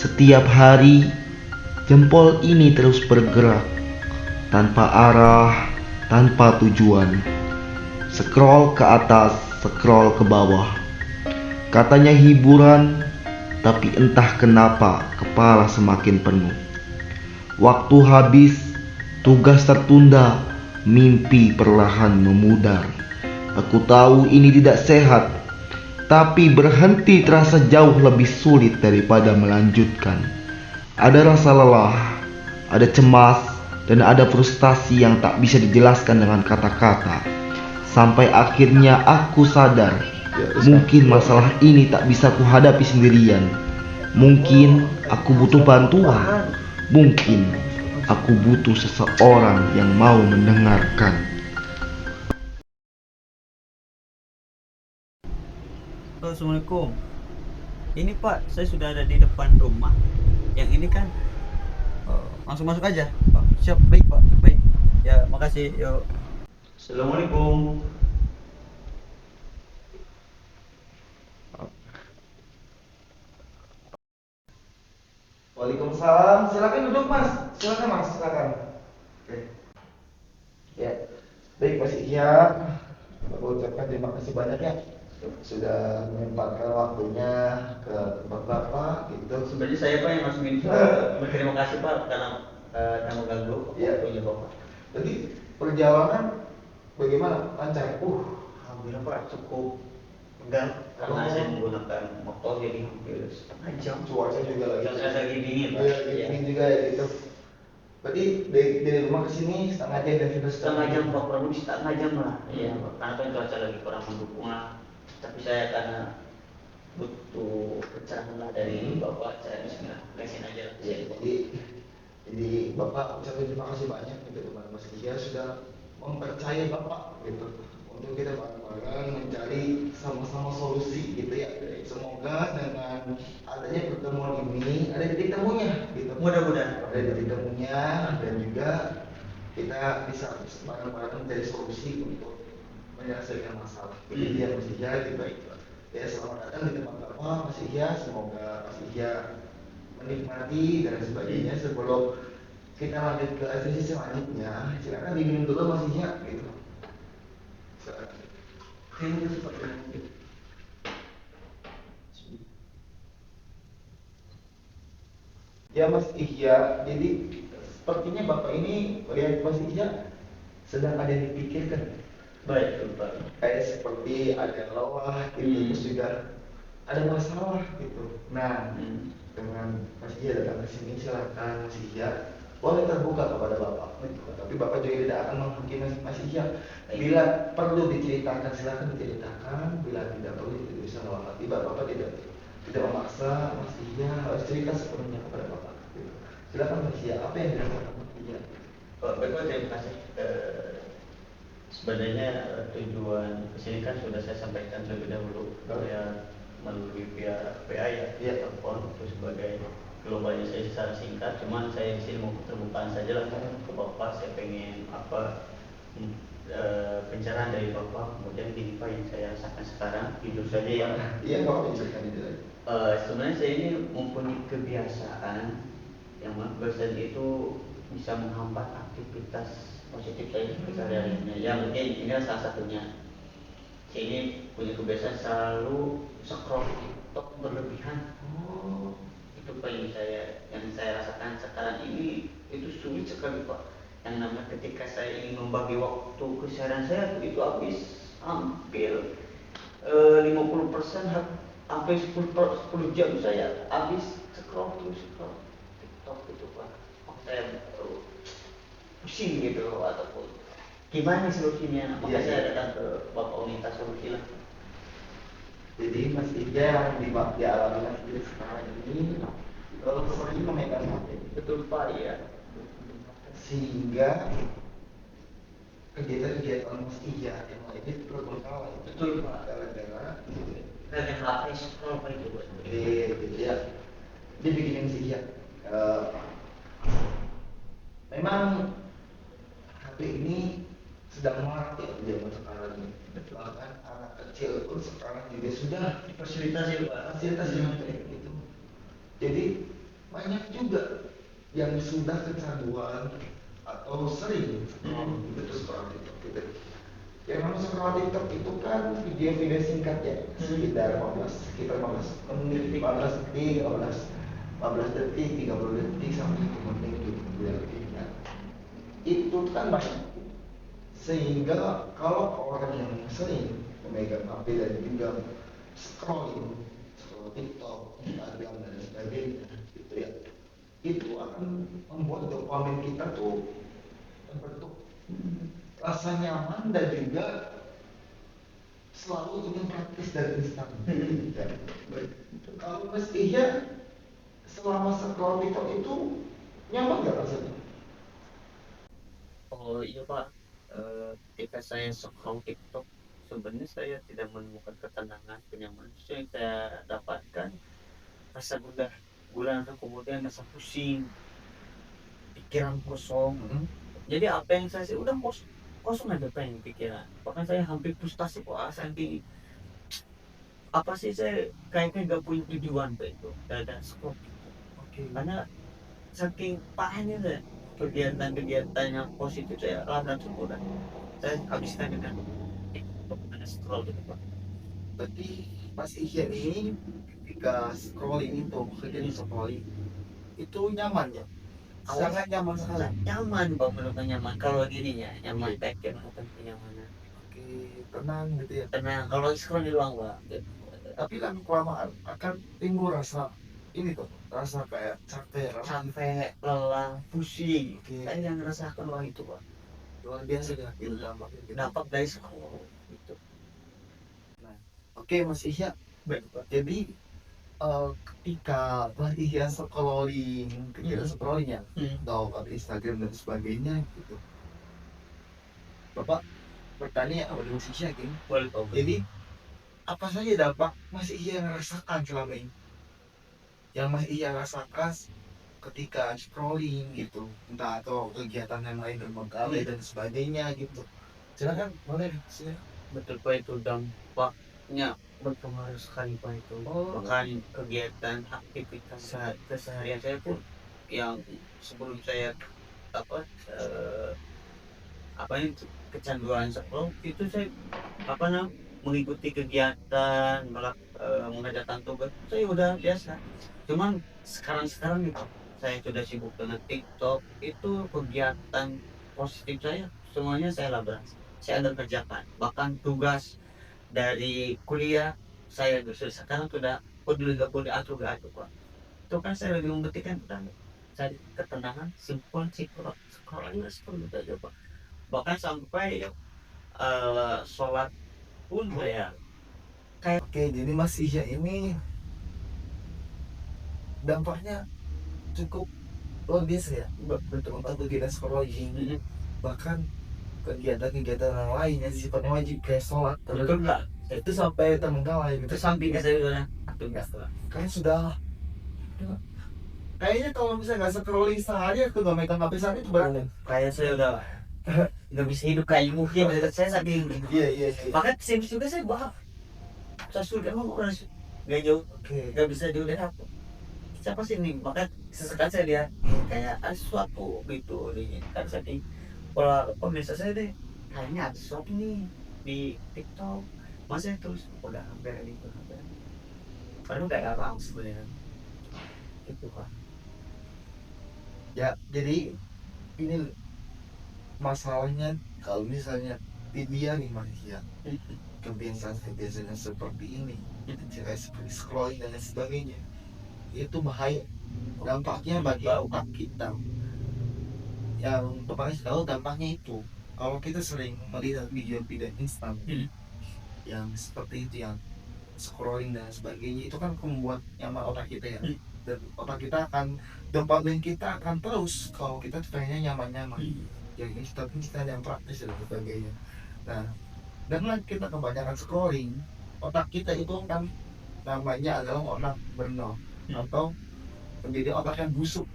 Setiap hari, jempol ini terus bergerak, tanpa arah, tanpa tujuan. Scroll ke atas, scroll ke bawah. Katanya hiburan, tapi entah kenapa kepala semakin penuh. Waktu habis, tugas tertunda, mimpi perlahan memudar. Aku tahu ini tidak sehat, tapi berhenti terasa jauh lebih sulit daripada melanjutkan. Ada rasa lelah, ada cemas, dan ada frustasi yang tak bisa dijelaskan dengan kata-kata. Sampai akhirnya aku sadar, mungkin masalah ini tak bisa kuhadapi sendirian. Mungkin aku butuh bantuan. Mungkin aku butuh seseorang yang mau mendengarkan. Halo, Assalamualaikum. Ini Pak, saya sudah ada di depan rumah. Yang ini kan langsung masuk aja. Oh, siap, baik Pak, baik. Ya, makasih. Yuk. Assalamualaikum. Waalaikumsalam. Silakan duduk Mas. Silakan Mas. Silakan. Oke. Ya. Baik Mas Ihya. Aku ucapkan terima kasih banyak ya sudah menyempatkan waktunya ke tempat Bapak gitu. Sebenarnya saya Pak yang harus minta berterima kasih Pak karena kamu ganggu waktunya Bapak. Jadi perjalanan bagaimana? Lancar? Alhamdulillah Pak, cukup tegang karena saya menggunakan motor jadi hampir setengah jam. Cuaca juga lagi. Cuaca lagi dingin Pak. Iya, dingin juga ya gitu. Berarti dari rumah ke sini setengah jam dan sudah Setengah jam Pak, kurang lebih setengah jam lah. Iya Pak, karena kan cuaca lagi kurang mendukung lah. Tapi saya karena butuh pencerahan lah dari Bapak, saya bismillah lesin aja. Ya, jadi Bapak ucapkan terima kasih banyak gitu teman Mas Ihya sudah mempercayai Bapak gitu untuk kita bareng-bareng mencari sama-sama solusi gitu ya. Semoga dengan adanya pertemuan ini ada titik temunya gitu. Mudah-mudahan Ada titik temunya dan juga kita bisa bareng-bareng mencari solusi untuk menyelesaikan masalah. Jadi ya Mas Ihya gitu. Ya selamat datang di tempat Bapak Mas Ihya. Semoga Mas Ihya menikmati dan sebagainya. Sebelum kita lanjut ke sesi selanjutnya, silakan diminum dulu Mas Ihya gitu. terima kasih Pak. Ya Mas Ihya, jadi sepertinya Bapak ini melihat Mas Ihya sedang ada yang dipikirkan. Baik Pak. Kayak seperti ada lelah gitu, terus juga ada masalah gitu. Nah, dengan Mas Ihya datang ke sini silakan Mas Ihya boleh terbuka kepada Bapak. Tapi Bapak juga tidak akan menghakimi Mas Ihya. Bila perlu diceritakan silakan diceritakan, bila tidak perlu tidak bisa mewakili. Bapak tidak memaksa Mas Ihya harus cerita sepenuhnya kepada Bapak. Gitu. Silakan Mas Ihya, apa yang dirasakan Mas Ihya? Bapak terima kasih. Sebenarnya tujuan kesini kan sudah saya sampaikan terlebih dahulu. Saya melalui via PA ya, telepon itu sebagai globalnya saya secara singkat. Cuman saya di sini mau keterbukaan saja lah ke Bapak. Saya pengen pencerahan dari Bapak. Kemudian gini Pak yang saya rasakan sekarang, jujur saja ya. Iya Bapak menceritakan itu lagi. Sebenarnya saya ini mempunyai kebiasaan yang mana kebiasaan itu bisa menghambat aktivitas positif saya sehari-harinya. Ya mungkin ini salah satunya. Saya ini punya kebiasaan selalu scroll TikTok berlebihan. Itu Pak yang saya rasakan sekarang ini itu sulit sekali Pak. Yang namanya ketika saya ingin membagi waktu keseharian saya itu habis hampir 50% hampir 10 jam saya habis scroll TikTok gitu Pak. Saya pusing gitu ataupun gimana solusinya, maka saya datang ke Bapak minta solusi lah. Jadi Mas Ihya yang dialami Mas Ihya sekarang ini seperti memegang HP. Betul Pak ya. Sehingga kegiatan Mas Ihya yang lainnya terbengkalai. Betul Pak. Gara-gara HP scroll Pak itu Pak. gitu ya. Dia bikin Mas Ihya. Memang HP ini sedang marak ya di zaman sekarang ini. Bahkan anak kecil pun sekarang juga sudah Fasilitasi Pak. fasilitas yang kayak gitu. Jadi banyak juga yang sudah kecanduan atau sering scroll TikTok gitu. Yang namanya scroll TikTok itu kan video-video singkat ya, sekitar 15 menit, 15 detik, 15 detik, 30 detik sampai 1 menit gitu berarti ya. Itu kan banyak. Sehingga kalau orang yang sering memegang HP dan juga scroll TikTok, Instagram dan sebagainya, gitu ya, itu akan membuat dopamin kita tuh terbentuk rasa nyaman dan juga selalu ingin praktis dan instan. Ya. Kalau Mas Ihya selama scroll TikTok itu nyaman nggak rasanya? Oh iya Pak, ketika saya scroll TikTok, sebenarnya saya tidak menemukan ketenangan, kenyamanan. Justru yang saya dapatkan rasa gundah gulana, kemudian rasa pusing, pikiran kosong. Jadi apa yang saya sih udah kosong aja pengen pikiran. Bahkan saya hampir frustasi kok, saking apa sih saya kayaknya gak punya tujuan Pak itu dan scroll TikTok. Karena saking parahnya saya kegiatan-kegiatan yang positif saya lakukan semua dan saya habiskan dengan TikTok dan scroll gitu Pak. Berarti Mas Ihya ini ketika scrolling itu, kerjanya scrolling itu nyaman ya? Sangat nyaman sekali. Nyaman Pak, menurut nyaman kalau dirinya nyaman, baik yang melakukan kenyamanan. Oke, tenang gitu ya. Karena kalau scroll di ruang Pak, Tapi kan kelamaan akan timbul rasa ini tuh, rasa kayak capek, sampai lelah, pusing. Oke. Saya yang merasakan wah itu Pak, luar biasa ya itu dampaknya gitu. dampak dari scroll itu. Nah, oke Mas Ihya, Baik Pak. jadi ketika Mas Ihya scrolling, kegiatan scrolling ya, download Instagram dan sebagainya gitu, Bapak bertanya apa Mas Ihya gini? Boleh Pak. Jadi apa saja dampak Mas Ihya yang rasakan selama ini? Yang Mas Ihya rasakan ketika scrolling gitu, entah atau kegiatan yang lain bermegale dan sebagainya gitu. Silakan, boleh. Betul Pak, itu dampaknya berpengaruh sekali Pak itu. Bahkan kegiatan aktivitas keseharian saya pun yang sebelum saya apa ini kecanduan scroll itu saya mengikuti kegiatan mengerjakan tugas saya udah biasa. Cuman sekarang gitu saya sudah sibuk dengan TikTok, itu kegiatan positif saya semuanya saya labrak, saya ada kerjakan. Bahkan tugas dari kuliah saya sekarang sudah gak boleh atur Pak. Itu kan saya lebih membuktikan tentang cari ketenangan, simpel scroll aja Pak. Bahkan sampai sholat pun saya kayak. Oke, jadi Mas Ihya ini dampaknya cukup luar biasa ya, betul untuk kita scrolling, bahkan kegiatan-kegiatan yang lain yang sifatnya wajib kayak sholat Betul nggak? itu sampai terbengkalai gitu. Itu sampingnya saya udah tugas Pak. Kayaknya sudah, kayaknya kalau misalnya nggak scrolling sehari aku nggak megang HP sehari itu berani. Kayak saya udah nggak bisa hidup kayak mungkin saya saking. Iya. Bahkan Sims juga saya bawa. Saya sudah mau orang nggak jauh, nggak bisa jauh dari aku. Siapa sih nih? Maka sesekali saya lihat kayak ada sesuatu gitu nih. Kan saya di pola pemirsa saya deh, kayaknya ada sesuatu nih di TikTok. Masa terus udah hampir gitu hampir. Padahal kayak apa sebenarnya? Itu Pak. Ya, jadi ini masalahnya kalau misalnya dia nih manusia kebiasaan seperti ini, kayak seperti scrolling dan lain sebagainya, itu bahaya. Dampaknya bagi otak kita yang paling tahu dampaknya itu kalau kita sering melihat video-video instan yang seperti itu, yang scrolling dan sebagainya, itu kan membuat nyaman otak kita ya, dan otak kita akan dopamin kita akan terus kalau kita pengennya nyaman-nyaman yang instan yang praktis dan sebagainya. Nah, dengan kita kebanyakan scrolling, otak kita itu kan namanya adalah otak burnout atau menjadi otak yang busuk.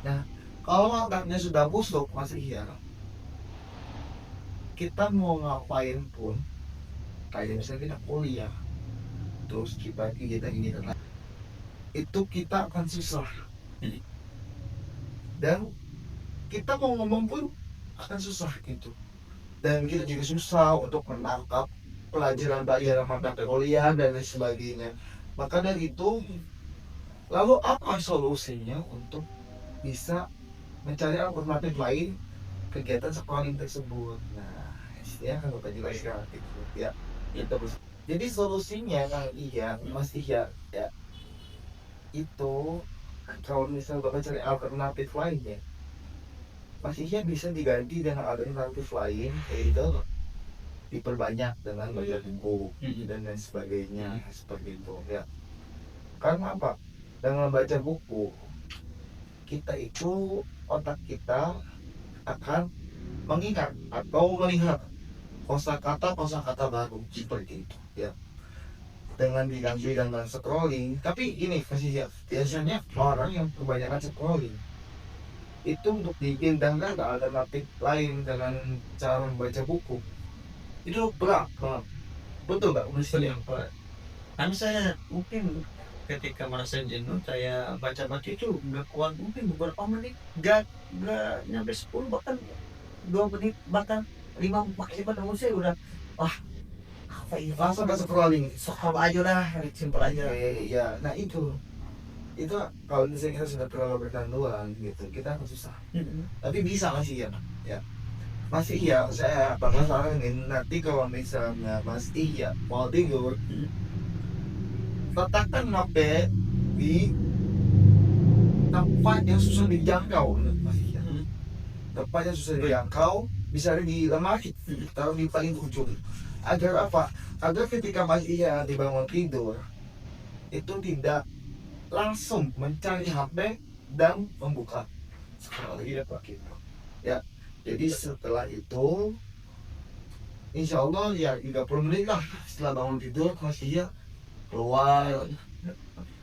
Nah, kalau otaknya sudah busuk masih iya, kita mau ngapain pun, kayak misalnya kita kuliah, terus kita kegiatan itu kita akan susah. Dan kita mau ngomong pun akan susah gitu. Dan kita juga susah untuk menangkap pelajaran mata kuliah dan lain sebagainya. Maka dari itu, lalu apa solusinya untuk bisa mencari alternatif lain kegiatan scrolling tersebut? Nah, ya kan Bapak jelaskan gitu ya. Itu. Jadi solusinya kan iya, masih ya itu kalau misalnya Bapak cari alternatif lainnya, masihnya bisa diganti dengan alternatif lain, yaitu diperbanyak dengan baca buku dan lain sebagainya seperti itu ya. Karena apa? Dengan baca buku kita itu, otak kita akan mengingat atau melihat kosakata baru seperti itu ya. Dengan diganti dengan scrolling, tapi ini kasih ya, biasanya orang yang kebanyakan scrolling itu untuk dipindahkan ke alternatif lain dengan cara membaca buku itu berat banget. Betul nggak mesti yang Kan saya mungkin ketika merasa jenuh saya baca-baca itu nggak kuat, mungkin beberapa menit, nggak nyampe 10, bahkan 2 menit, bahkan 5 maksimal namun saya udah apa ini, langsung ke scrolling. scroll aja lah, simpel aja. Ya, nah itu kalau misalnya kita sudah terlalu bertanduan gitu, kita akan susah. Tapi bisa masih ya masih ya, saya bakal saranin nanti kalau misalnya masih ya mau tidur, letakkan HP di tempat yang susah dijangkau. Masih ya, tempat yang susah dijangkau, bisa di lemari, taruh di paling ujung. Agar apa? Agar ketika masih ya dibangun tidur itu tidak langsung mencari HP dan membuka scrolling gitu ya. Jadi setelah itu insya Allah ya 30 menit lah setelah bangun tidur masih ya keluar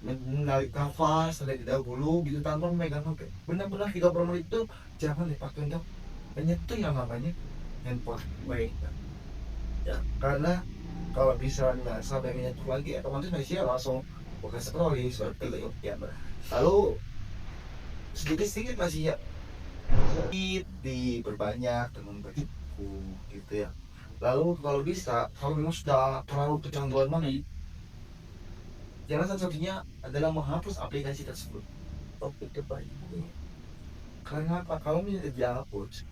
menarik nafas terlebih dahulu gitu tanpa memegang HP. Benar-benar 30 menit itu jangan dipakai untuk menyentuh yang namanya handphone. Baik ya, karena kalau misalnya sampai menyentuh lagi otomatis masih langsung bukan scrolling seperti itu ya. Lalu sedikit-sedikit masih ya diperbanyak dengan baca buku gitu ya. Lalu kalau bisa, kalau memang sudah terlalu kecanduan mana, jalan satu-satunya adalah menghapus aplikasi tersebut. Oh, itu baik. Karena apa? Kalau misalnya dihapus,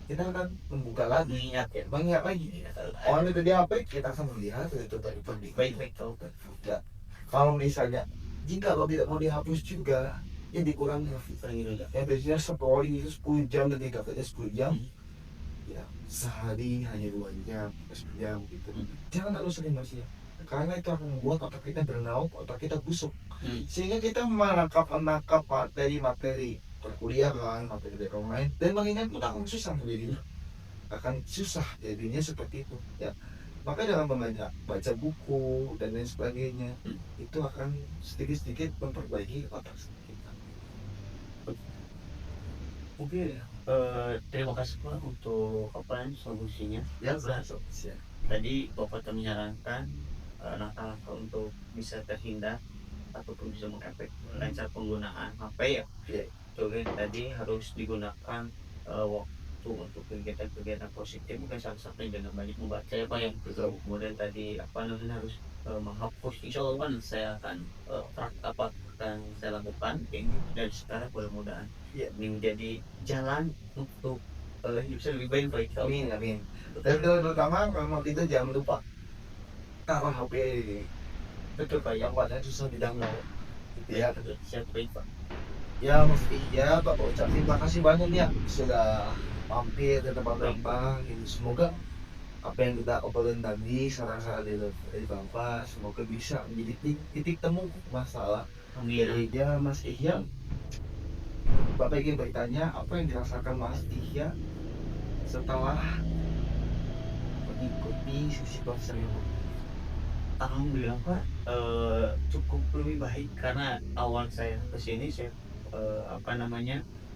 kita akan membuka lagi, mengingat lagi. Orang itu di HP, kita akan melihat itu tadi penting. Baik tahu. Ya. Kalau misalnya jika lo tidak mau dihapus juga, ya dikurangi ya. Biasanya scrolling itu 10 jam dan tidak kerja 10 jam ya, sehari hanya 2 jam 10 jam gitu. Jangan terlalu sering masih ya, karena itu akan membuat otak kita bernaung, otak kita busuk, sehingga kita menangkap materi perkuliahan, materi online, dan mengingat kita akan susah jadinya, seperti itu ya. Maka dengan baca buku dan lain sebagainya, itu akan sedikit-sedikit memperbaiki otak kita. Oke, terima kasih Pak untuk solusinya. Ya, solusinya. Tadi Bapak menyarankan langkah-langkah untuk bisa terhindar ataupun bisa mengefek lancar penggunaan HP ya. Jadi tadi harus digunakan waktu untuk kegiatan-kegiatan positif, mungkin salah satunya dengan banyak membaca ya Pak ya. Kemudian tadi harus menghapus. Insya Allah kan saya akan akan saya lakukan ini dari sekarang, mudah-mudahan ini menjadi jalan untuk hidup saya lebih baik Pak. Amin. Dan terutama kalau kita jangan lupa taruh HP. Betul Pak, yang pada susah di-download gitu ya. Siap Pak. Ya mesti ya Pak ucap terima kasih banyak ya sudah mampir ke tempat Bapak. Semoga apa yang kita obrolin tadi, saran-saran dari Bapak, semoga bisa menjadi titik temu masalah gereja Mas Ihya. Bapak ingin bertanya apa yang dirasakan Mas Ihya setelah mengikuti sesi konseling? Alhamdulillah Pak, cukup lebih baik karena awal saya kesini saya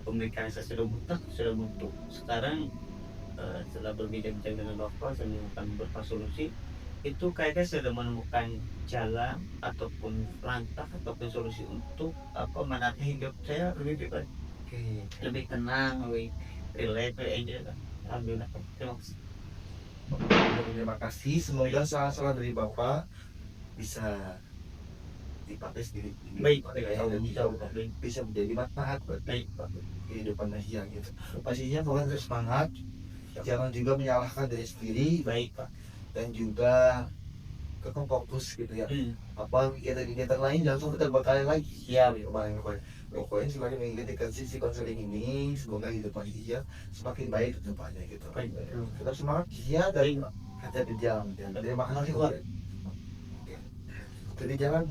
pemikiran saya sudah buntu. Sekarang setelah berbincang dengan Bapak, saya menemukan beberapa solusi itu kayaknya sudah menemukan jalan ataupun langkah ataupun solusi untuk menata hidup saya lebih bebas, Oke. lebih tenang, lebih relax, lebih enjoy lah. Alhamdulillah. Terima kasih. Terima kasih. Semoga saran-saran dari Bapak bisa dipakai sendiri. Baik, Ya, dan baik, bisa menjadi manfaat buat baik, Pak. kehidupan yang gitu. Pastinya pokoknya terus semangat. Jangan juga menyalahkan diri sendiri Baik, Pak. dan juga tetap fokus gitu ya. Apa kegiatan-kegiatan lain jangan sampai terbengkalai lagi. Siap. Kemarin pokoknya semakin mengikuti sisi konseling ini, semoga hidupan dia semakin baik ke depannya gitu. Baik. Tetap semangat ya Baik, dan Pak. hati di jalan. Terima kasih. Pak. Jadi jangan